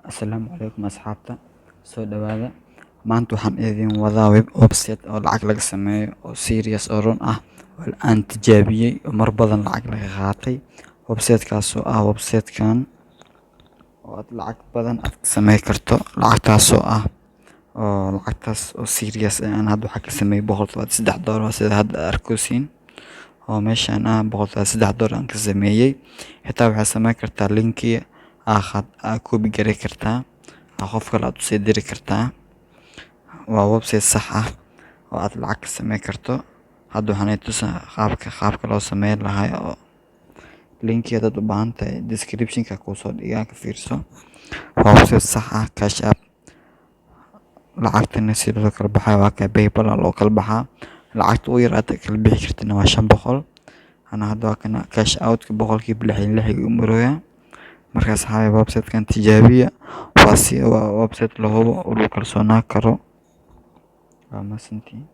Asalaamu calaykum asxaabta, soo dhawaada. Maanta waxaan idin wadaa website oo lacag laga sameeyo oo serious oo run ah oo aan tijaabiyey oo mar badan lacag laga qaatay. Website-kaas oo ah website-kan oo aad lacag badan aad ka sameyn karto. Lacagtaas oo serious ah aan hadda waxaa ka sameeyay $103 sida hadda arkaysiin oo meeshaan $103 aan ka sameeyay. Xitaa waxaad sameyn kartaa linki copy gareyn kartaa qof kale aad u sii diri kartaa. Waa website sax ah oo aad lacag ka sameyn karto. Hadda waxaan tusaa qaabka loo sameyn lahaa oo linki aad u baahan tahay description-ka kusoo dhigaa ka fiirso. Waa website sax ah cash app lacagtana si loo kala baxaa waa ka PayPal loo kala baxaa. Lacagta ugu yar aad kala bixi kartina waa $500. Ana hadda waa kana cash out-ka boqolkiiba 66 u maraya. Markaas website-kan tijaabiya waa website la hubo oo lagu kalsoonaan karo. Waa mahadsantihiin.